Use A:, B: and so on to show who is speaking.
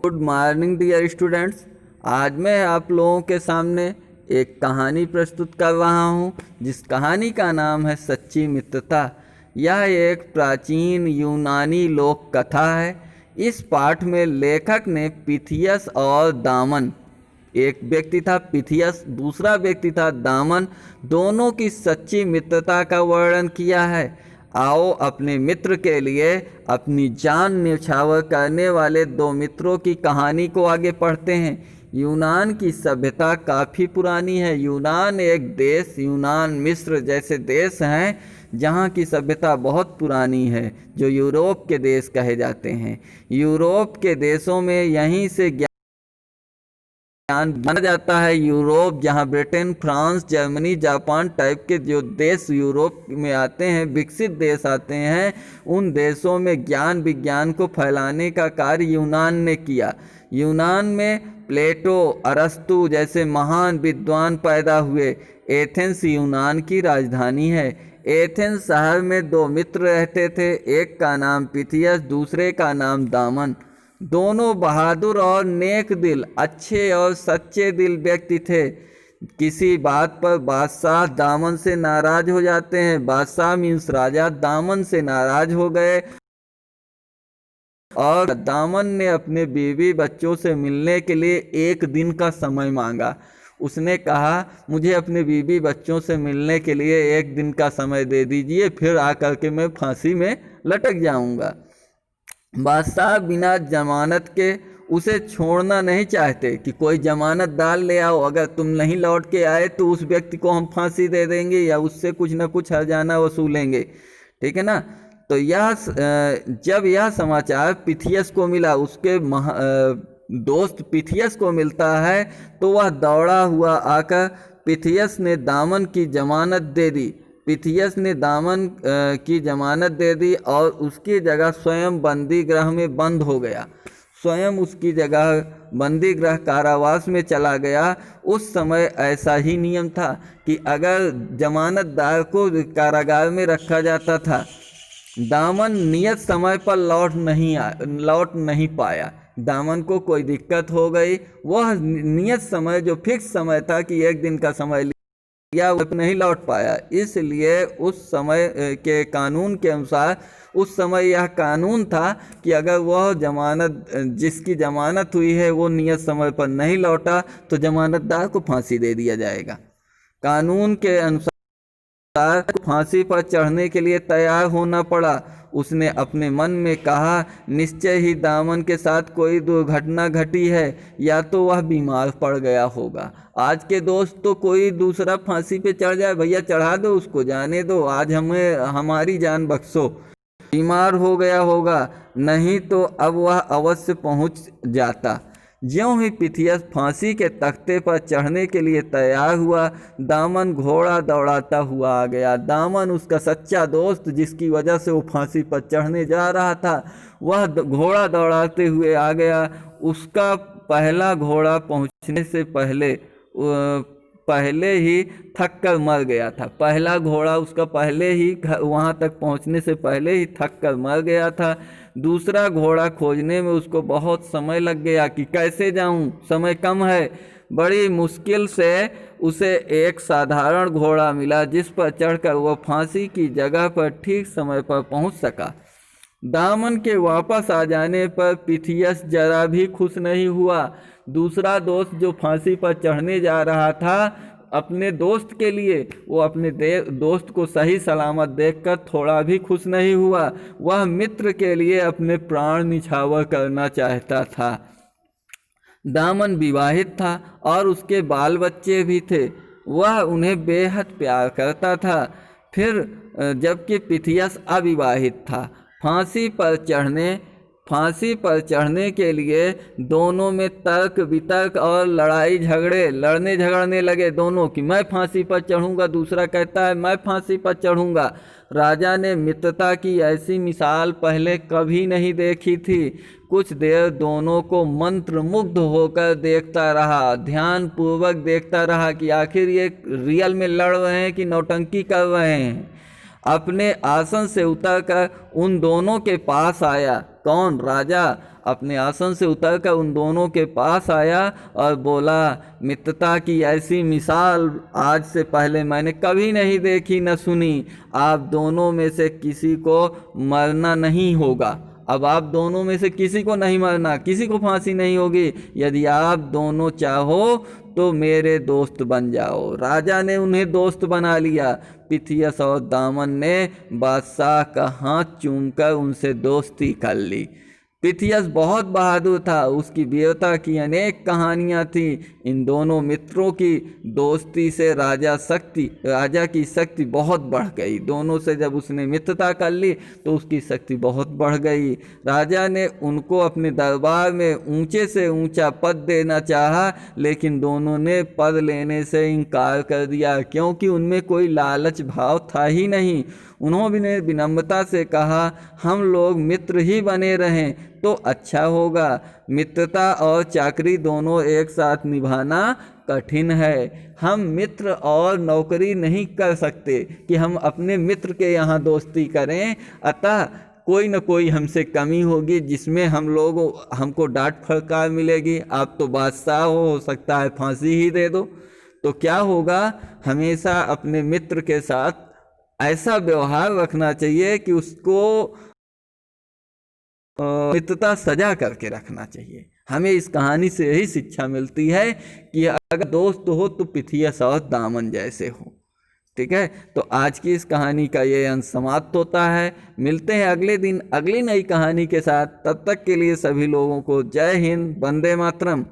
A: Good morning dear students. आज मैं आप लोगों के सामने एक कहानी प्रस्तुत कर रहा हूँ जिस कहानी का नाम है सच्ची मित्रता। यह एक प्राचीन यूनानी लोक कथा है। इस पाठ में लेखक ने पिथियस और दामन, एक व्यक्ति था पिथियस, दूसरा व्यक्ति था दामन, दोनों की सच्ची मित्रता का वर्णन किया है। आओ अपने मित्र के लिए अपनी जान न्यौछावर करने वाले दो मित्रों की कहानी को आगे पढ़ते हैं। यूनान की सभ्यता काफ़ी पुरानी है। यूनान एक देश, यूनान मिस्र जैसे देश हैं जहाँ की सभ्यता बहुत पुरानी है, जो यूरोप के देश कहे जाते हैं। यूरोप के देशों में यहीं से ज्ञान माना जाता है। यूरोप, जहाँ Britain, France, Germany, Japan type के जो देश यूरोप में आते हैं, विकसित देश आते हैं, उन देशों में ज्ञान विज्ञान को फैलाने का कार्य यूनान ने किया। यूनान में प्लेटो, अरस्तु जैसे महान विद्वान पैदा हुए। एथेंस यूनान की राजधानी है। एथेंस शहर में दो मित्र रहते थे, एक का नाम पिथियस, दूसरे का नाम दामन। दोनों बहादुर और नेक दिल, अच्छे और सच्चे दिल व्यक्ति थे। किसी बात पर बादशाह दामन से नाराज हो जाते हैं। बादशाह मीन्स राजा, दामन से नाराज हो गए और दामन ने अपने बीवी बच्चों से मिलने के लिए एक दिन का समय मांगा। उसने कहा, मुझे अपने बीवी बच्चों से मिलने के लिए एक दिन का समय दे दीजिए, फिर आकर के मैं फांसी में लटक जाऊंगा। बादशाह बिना जमानत के उसे छोड़ना नहीं चाहते कि कोई जमानत डाल ले आओ, अगर तुम नहीं लौट के आए तो उस व्यक्ति को हम फांसी दे देंगे या उससे कुछ ना कुछ हर्जाना वसूलेंगे, ठीक है ना। तो जब यह समाचार पिथियस को मिला, उसके दोस्त पिथियस को मिलता है, तो वह दौड़ा हुआ आकर पिथियस ने दामन की जमानत दे दी। पिथियस ने दामन की जमानत दे दी और उसकी जगह स्वयं बंदी गृह में बंद हो गया। स्वयं उसकी जगह बंदी गृह कारावास में चला गया। उस समय ऐसा ही नियम था कि अगर जमानतदार को कारागार में रखा जाता था, दामन नियत समय पर लौट नहीं पाया, दामन को कोई दिक्कत हो गई, वह नियत समय जो फिक्स समय था कि एक दिन का समय या वो नहीं लौट पाया, इसलिए उस समय के कानून के अनुसार उस समय यह कानून था कि अगर वह जिसकी जमानत हुई है वो नियत समय पर नहीं लौटा तो जमानतदार को फांसी दे दिया जाएगा। कानून के अनुसार फांसी पर चढ़ने के लिए तैयार होना पड़ा। उसने अपने मन में कहा, निश्चय ही दामन के साथ कोई दुर्घटना घटी है या तो वह बीमार पड़ गया होगा। आज के दोस्त तो कोई दूसरा फांसी पे चढ़ जाए, भैया चढ़ा दो उसको, जाने दो, आज हमारी जान बख्शो। बीमार हो गया होगा, नहीं तो अब वह अवश्य पहुंच जाता। ज्यों ही पिथियस फांसी के तख्ते पर चढ़ने के लिए तैयार हुआ, दामन घोड़ा दौड़ाता हुआ आ गया। दामन उसका सच्चा दोस्त, जिसकी वजह से वो फांसी पर चढ़ने जा रहा था, वह घोड़ा दौड़ाते हुए आ गया। उसका पहला घोड़ा पहुंचने से पहले ही थक कर मर गया था। पहला घोड़ा उसका पहले ही वहाँ तक पहुँचने से पहले ही थक कर मर गया था। दूसरा घोड़ा खोजने में उसको बहुत समय लग गया कि कैसे जाऊं, समय कम है। बड़ी मुश्किल से उसे एक साधारण घोड़ा मिला जिस पर चढ़कर वह फांसी की जगह पर ठीक समय पर पहुंच सका। दामन के वापस आ जाने पर पिथियस जरा भी खुश नहीं हुआ। दूसरा दोस्त जो फांसी पर चढ़ने जा रहा था, अपने दोस्त के लिए वो अपने दोस्त को सही सलामत देखकर थोड़ा भी खुश नहीं हुआ। वह मित्र के लिए अपने प्राण निछावर करना चाहता था। दामन विवाहित था और उसके बाल बच्चे भी थे। वह उन्हें बेहद प्यार करता था। फिर जबकि पिथियस अविवाहित था। फांसी पर चढ़ने के लिए दोनों में तर्क वितर्क और लड़ने झगड़ने लगे दोनों कि मैं फांसी पर चढ़ूंगा, दूसरा कहता है मैं फांसी पर चढ़ूंगा। राजा ने मित्रता की ऐसी मिसाल पहले कभी नहीं देखी थी। कुछ देर दोनों को मंत्रमुग्ध होकर देखता रहा, ध्यानपूर्वक देखता रहा कि आखिर ये रियल में लड़ रहे हैं कि नौटंकी कर रहे हैं। अपने आसन से उतरकर उन दोनों के पास आया। कौन? राजा। अपने आसन से उतरकर उन दोनों के पास आया और बोला, मित्रता की ऐसी मिसाल आज से पहले मैंने कभी नहीं देखी न सुनी। आप दोनों में से किसी को मरना नहीं होगा। अब आप दोनों में से किसी को नहीं मरना, किसी को फांसी नहीं होगी। यदि आप दोनों चाहो तो मेरे दोस्त बन जाओ। राजा ने उन्हें दोस्त बना लिया। पिथियस और दामन ने बादशाह का हाथ चूमकर उनसे दोस्ती कर ली। पिथियस बहुत बहादुर था, उसकी वीरता की अनेक कहानियां थीं। इन दोनों मित्रों की दोस्ती से राजा की शक्ति बहुत बढ़ गई। दोनों से जब उसने मित्रता कर ली तो उसकी शक्ति बहुत बढ़ गई। राजा ने उनको अपने दरबार में ऊंचे से ऊंचा पद देना चाहा, लेकिन दोनों ने पद लेने से इनकार कर दिया, क्योंकि उनमें कोई लालच भाव था ही नहीं। उन्होंने विनम्रता से कहा, हम लोग मित्र ही बने रहें तो अच्छा होगा। मित्रता और चाकरी दोनों एक साथ निभाना कठिन है। हम मित्र और नौकरी नहीं कर सकते कि हम अपने मित्र के यहाँ दोस्ती करें, अतः कोई न कोई हमसे कमी होगी जिसमें हमको डांट फटकार मिलेगी। आप तो बादशाह हो सकता है फांसी ही दे दो। तो क्या होगा, हमेशा अपने मित्र के साथ ऐसा व्यवहार रखना चाहिए कि उसको मित्रता सजा करके रखना चाहिए। हमें इस कहानी से यही शिक्षा मिलती है कि अगर दोस्त हो तो पिथियस और दामन जैसे हो। ठीक है, तो आज की इस कहानी का ये अंश समाप्त होता है। मिलते हैं अगले दिन अगली नई कहानी के साथ। तब तक के लिए सभी लोगों को जय हिंद, वंदे मातरम।